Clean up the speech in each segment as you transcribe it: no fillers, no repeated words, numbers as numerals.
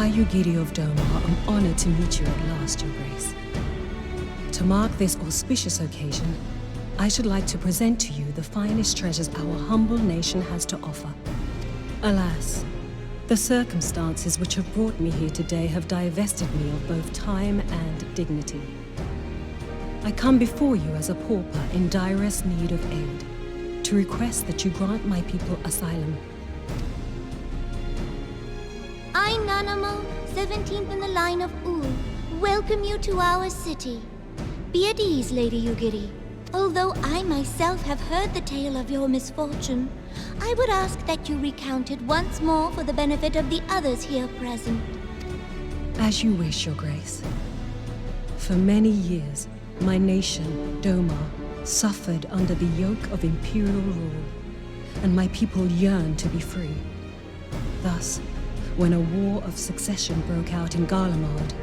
I, Yugiri of Domar, am honored to meet you at last, Your Grace. To mark this auspicious occasion, I should like to present to you the finest treasures our humble nation has to offer. Alas, the circumstances which have brought me here today have divested me of both time and dignity. I come before you as a pauper in direst need of aid, to request that you grant my people asylum. I, Nanamo, 17th in the line of Ul, welcome you to our city. Be at ease, Lady Yugiri. Although I myself have heard the tale of your misfortune, I would ask that you recount it once more for the benefit of the others here present. As you wish, Your Grace. For many years, my nation, Domar, suffered under the yoke of imperial rule, and my people yearned to be free. Thus, when a war of succession broke out in Garlemald,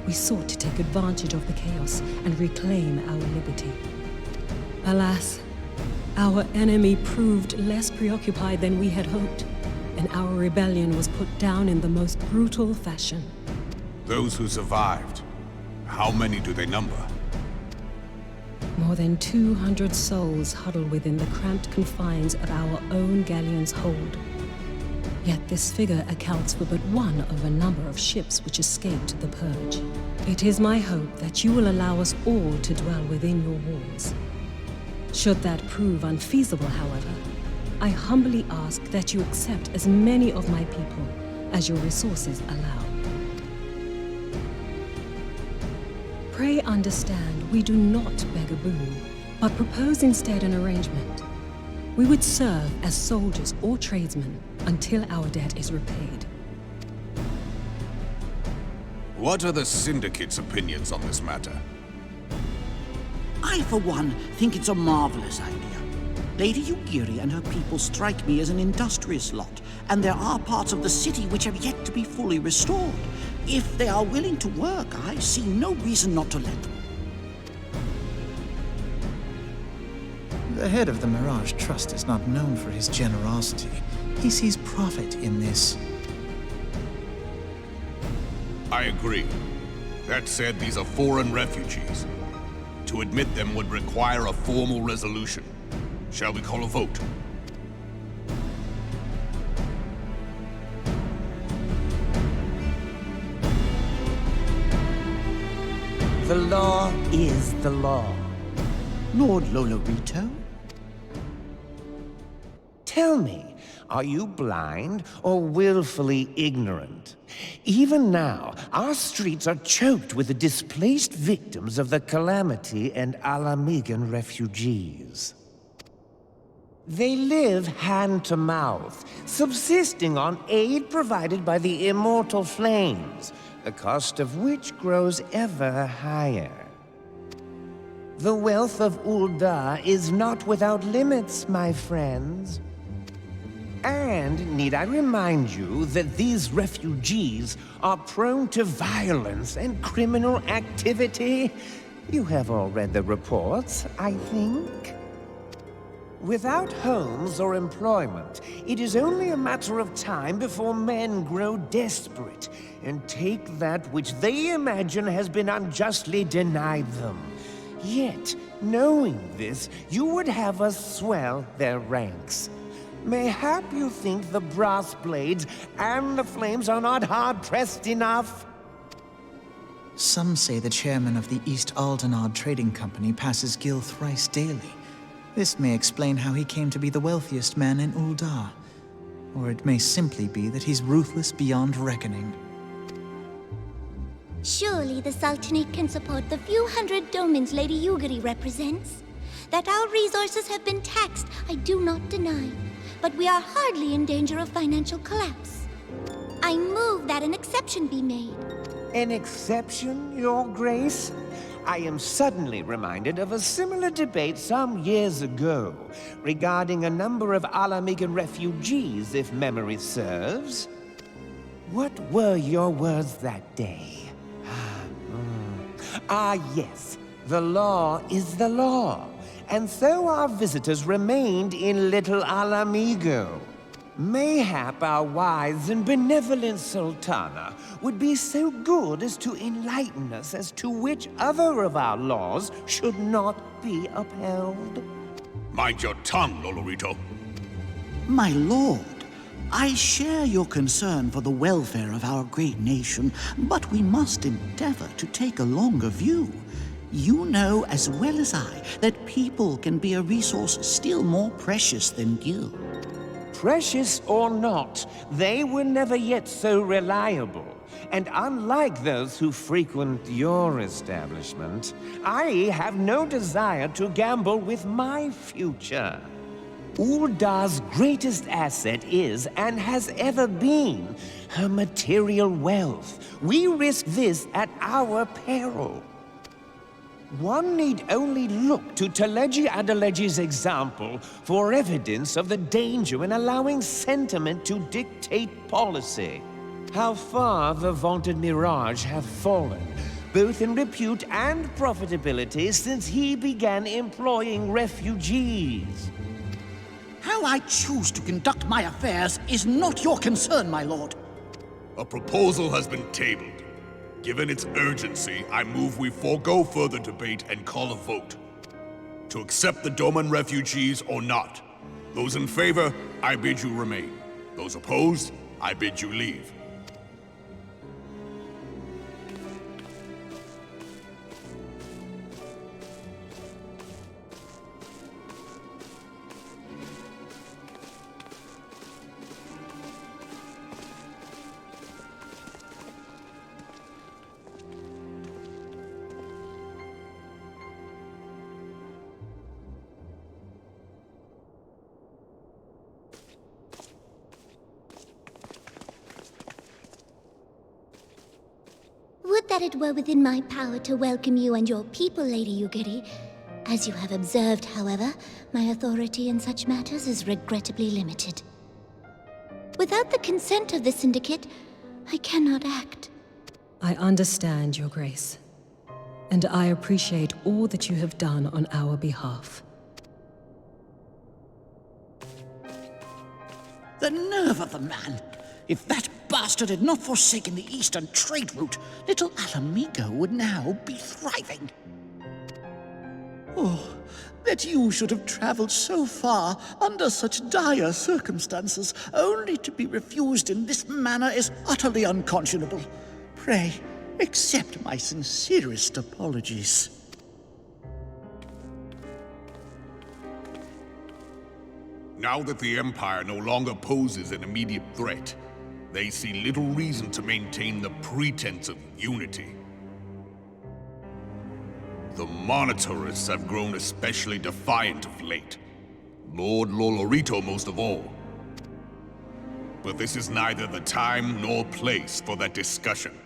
we sought to take advantage of the chaos and reclaim our liberty. Alas, our enemy proved less preoccupied than we had hoped, and our rebellion was put down in the most brutal fashion. Those who survived, how many do they number? More than 200 souls huddle within the cramped confines of our own galleon's hold. Yet this figure accounts for but one of a number of ships which escaped the purge. It is my hope that you will allow us all to dwell within your walls. Should that prove unfeasible, however, I humbly ask that you accept as many of my people as your resources allow. Pray understand, we do not beg a boon, but propose instead an arrangement. We would serve as soldiers or tradesmen until our debt is repaid. What are the Syndicate's opinions on this matter? I, for one, think it's a marvelous idea. Lady Yugiri and her people strike me as an industrious lot, and there are parts of the city which have yet to be fully restored. If they are willing to work, I see no reason not to let them. The head of the Mirage Trust is not known for his generosity. He sees profit in this. I agree. That said, these are foreign refugees. To admit them would require a formal resolution. Shall we call a vote? The law is the law. Lord Lolorito? Tell me, are you blind or willfully ignorant? Even now, our streets are choked with the displaced victims of the Calamity and Alamigan refugees. They live hand to mouth, subsisting on aid provided by the immortal flames, the cost of which grows ever higher. The wealth of Ul'dah is not without limits, my friends. And need I remind you that these refugees are prone to violence and criminal activity? You have all read the reports, I think. Without homes or employment, it is only a matter of time before men grow desperate and take that which they imagine has been unjustly denied them. Yet, knowing this, you would have us swell their ranks. Mayhap you think the brass blades and the flames are not hard-pressed enough? Some say the chairman of the East Aldenard Trading Company passes Gil thrice daily. This may explain how he came to be the wealthiest man in Ul'dah. Or it may simply be that he's ruthless beyond reckoning. Surely the Sultanate can support the few hundred domins Lady Yugiri represents. That our resources have been taxed, I do not deny. But we are hardly in danger of financial collapse. I move that an exception be made. An exception, Your Grace? I am suddenly reminded of a similar debate some years ago regarding a number of Alamigan refugees, if memory serves. What were your words that day? Yes. The law is the law. And so our visitors remained in Little Alamigo. Mayhap our wise and benevolent Sultana would be so good as to enlighten us as to which other of our laws should not be upheld. Mind your tongue, Lolorito. My lord, I share your concern for the welfare of our great nation, but we must endeavor to take a longer view. You know as well as I that people can be a resource still more precious than gil. Precious or not, they were never yet so reliable. And unlike those who frequent your establishment, I have no desire to gamble with my future. Uldar's greatest asset is, and has ever been, her material wealth. We risk this at our peril. One need only look to Teleji Adeleji's example for evidence of the danger in allowing sentiment to dictate policy. How far the vaunted Mirage have fallen, both in repute and profitability, since he began employing refugees. How I choose to conduct my affairs is not your concern, my lord. A proposal has been tabled. Given its urgency, I move we forego further debate and call a vote. To accept the Doman refugees or not. Those in favor, I bid you remain. Those opposed, I bid you leave. Would that it were within my power to welcome you and your people, Lady Yugiri. As you have observed, however, my authority in such matters is regrettably limited. Without the consent of the Syndicate, I cannot act. I understand, Your Grace, and I appreciate all that you have done on our behalf. The nerve of the man! If that bastard had not forsaken the eastern trade route, little Alamigo would now be thriving. Oh, that you should have traveled so far under such dire circumstances, only to be refused in this manner is utterly unconscionable. Pray, accept my sincerest apologies. Now that the Empire no longer poses an immediate threat, they see little reason to maintain the pretense of unity. The Monitorists have grown especially defiant of late. Lord Lolorito most of all. But this is neither the time nor place for that discussion.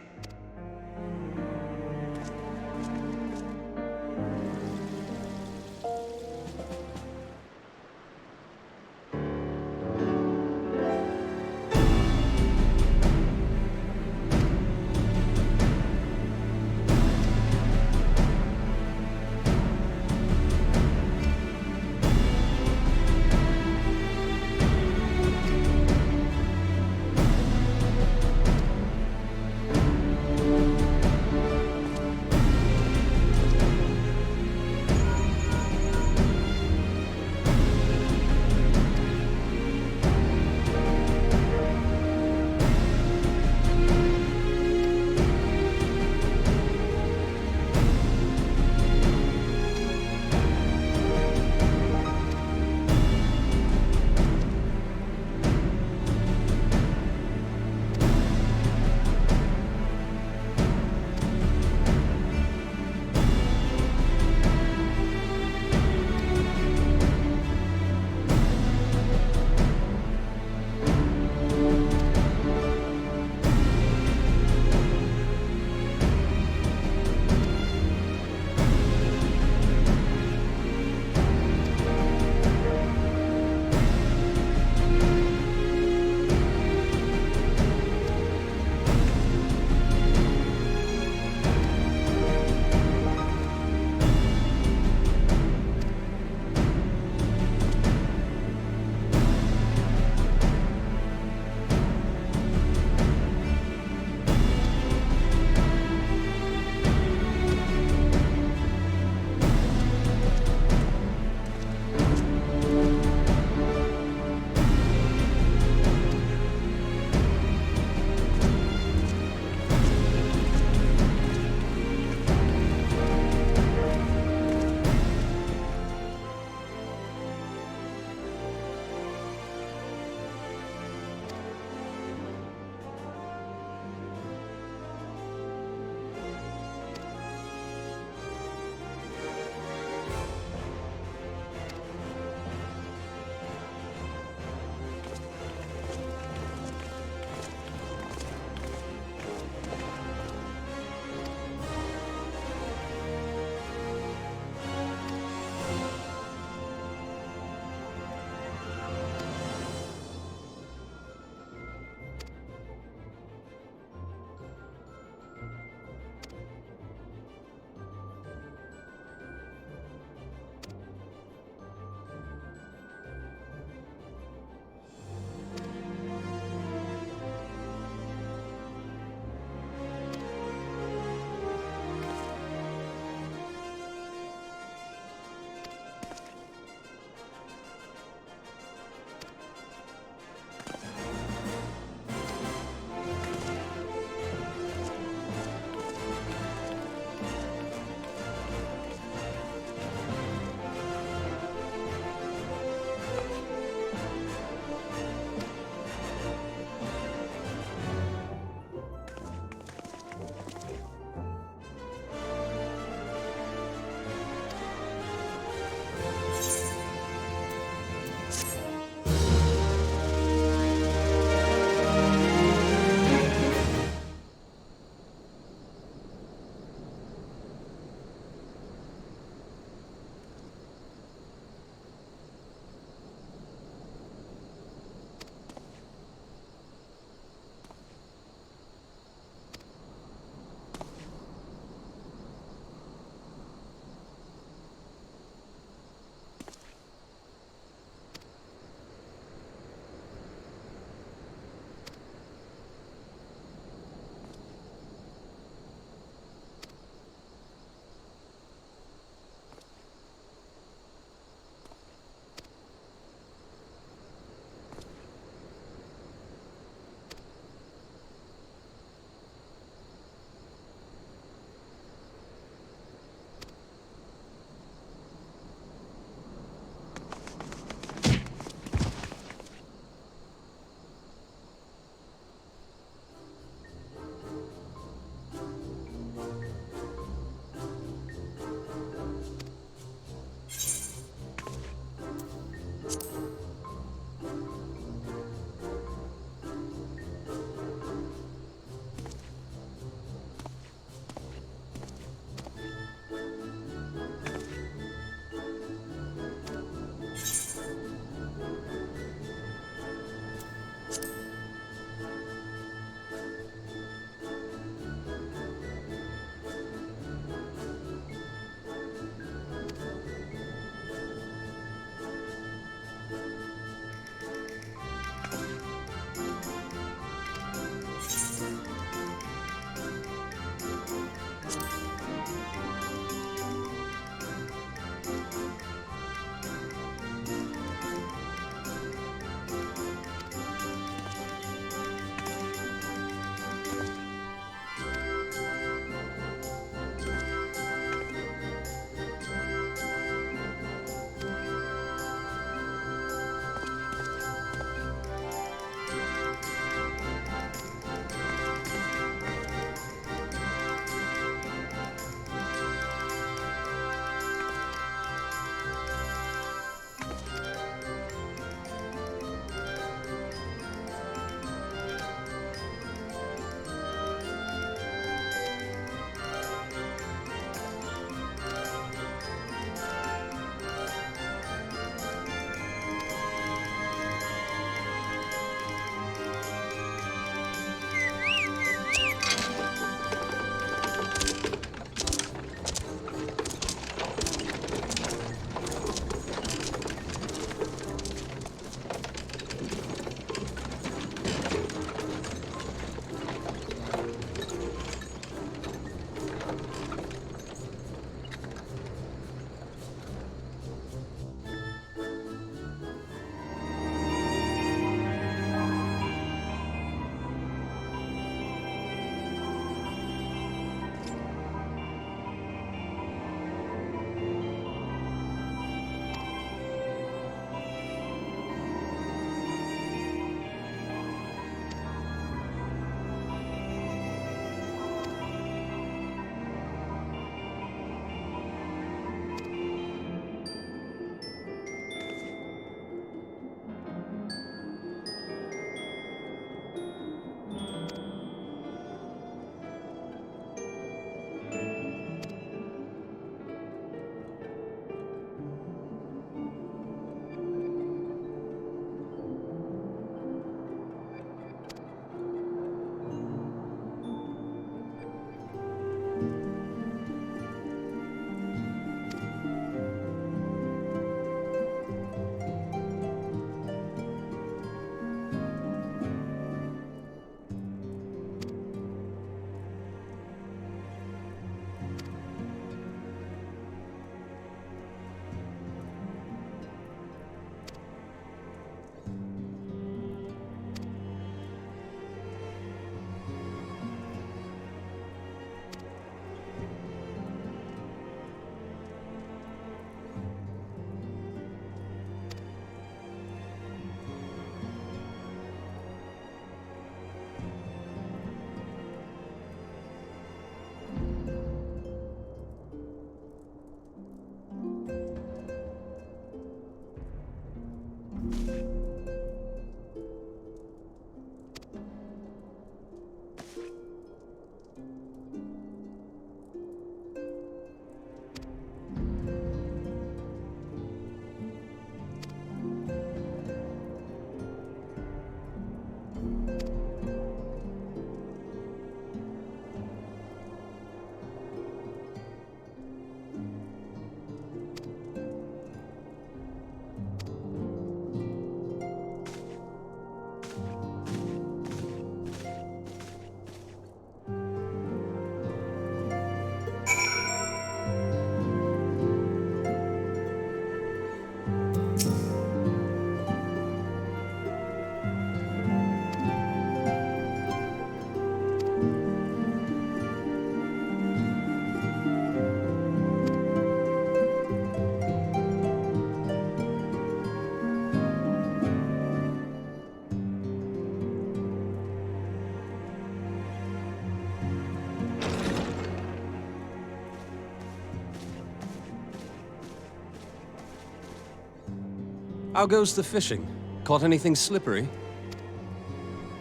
How goes the fishing? Caught anything slippery?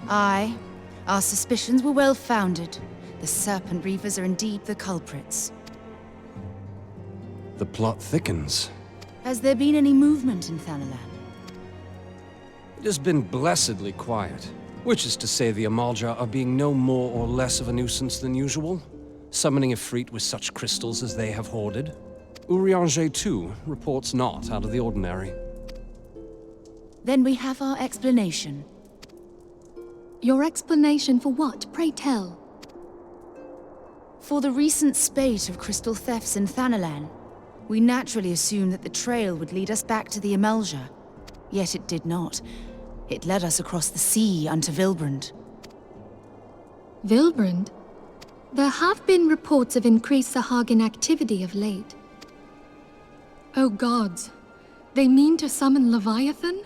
Aye. Our suspicions were well founded. The Serpent Reavers are indeed the culprits. The plot thickens. Has there been any movement in Thanalan? It has been blessedly quiet. Which is to say the Amalja are being no more or less of a nuisance than usual, summoning a Efreet with such crystals as they have hoarded. Urianger, too, reports not out of the ordinary. Then we have our explanation. Your explanation for what, pray tell? For the recent spate of crystal thefts in Thanalan, we naturally assumed that the trail would lead us back to the Amalja. Yet it did not. It led us across the sea unto Vilbrand. Vilbrand? There have been reports of increased Sahagin activity of late. Oh gods, they mean to summon Leviathan?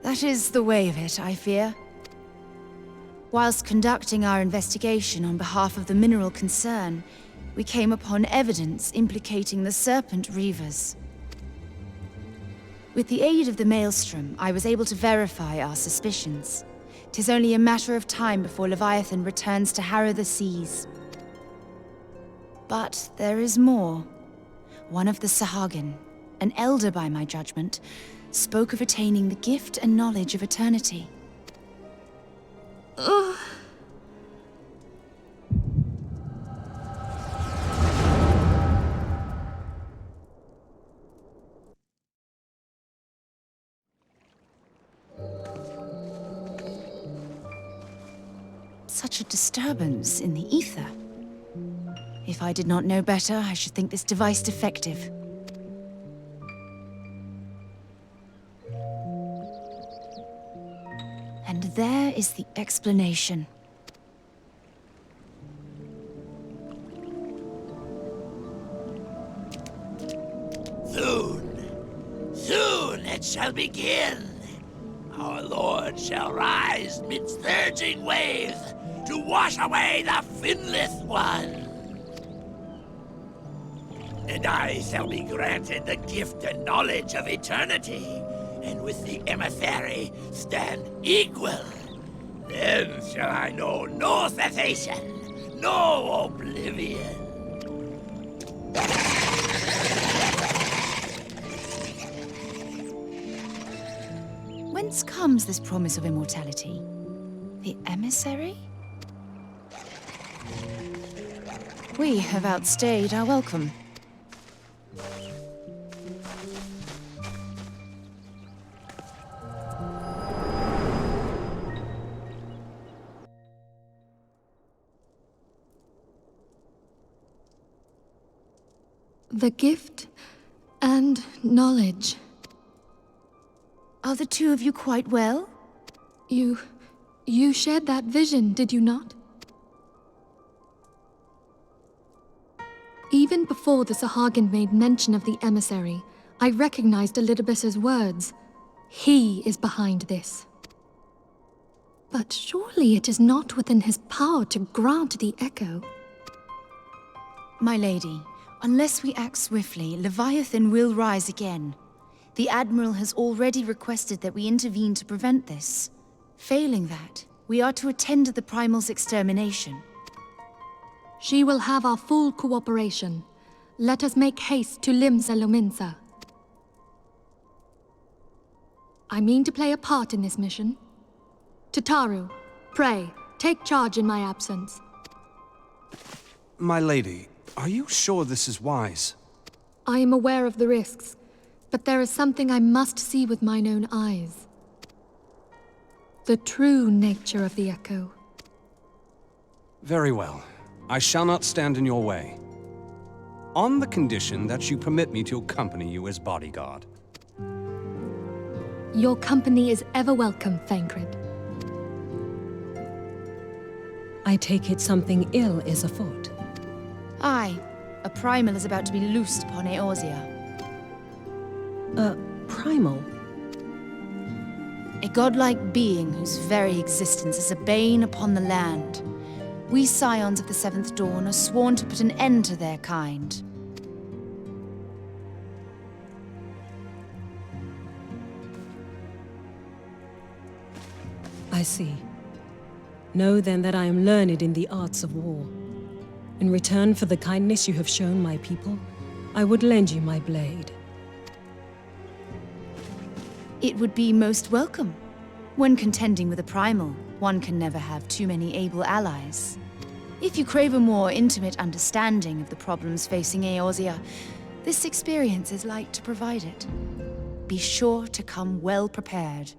That is the way of it, I fear. Whilst conducting our investigation on behalf of the mineral concern, we came upon evidence implicating the Serpent Reavers. With the aid of the Maelstrom, I was able to verify our suspicions. 'Tis only a matter of time before Leviathan returns to harrow the seas. But there is more. One of the Sahagin, an elder by my judgment, spoke of attaining the gift and knowledge of eternity. Ugh. Such a disturbance in the ether. If I did not know better, I should think this device defective. And there is the explanation. Soon it shall begin. Our Lord shall rise midst surging waves to wash away the finless one. And I shall be granted the gift and knowledge of eternity, and with the emissary stand equal. Then shall I know no cessation, no oblivion. Whence comes this promise of immortality? The emissary? We have outstayed our welcome. The gift and knowledge. Are the two of you quite well? You shared that vision, did you not? Even before the Sahagin made mention of the emissary, I recognized Elidibus's words. He is behind this. But surely it is not within his power to grant the echo. My lady, unless we act swiftly, Leviathan will rise again. The Admiral has already requested that we intervene to prevent this. Failing that, we are to attend to the Primal's extermination. She will have our full cooperation. Let us make haste to Limsa Lominsa. I mean to play a part in this mission. Tataru, pray, take charge in my absence. My lady, are you sure this is wise? I am aware of the risks, but there is something I must see with mine own eyes. The true nature of the echo. Very well. I shall not stand in your way. On the condition that you permit me to accompany you as bodyguard. Your company is ever welcome, Thancred. I take it something ill is afoot. Aye, a Primal is about to be loosed upon Eorzea. A primal? A godlike being whose very existence is a bane upon the land. We Scions of the Seventh Dawn are sworn to put an end to their kind. I see. Know then that I am learned in the arts of war. In return for the kindness you have shown my people, I would lend you my blade. It would be most welcome. When contending with a primal, one can never have too many able allies. If you crave a more intimate understanding of the problems facing Eorzea, this experience is like to provide it. Be sure to come well prepared.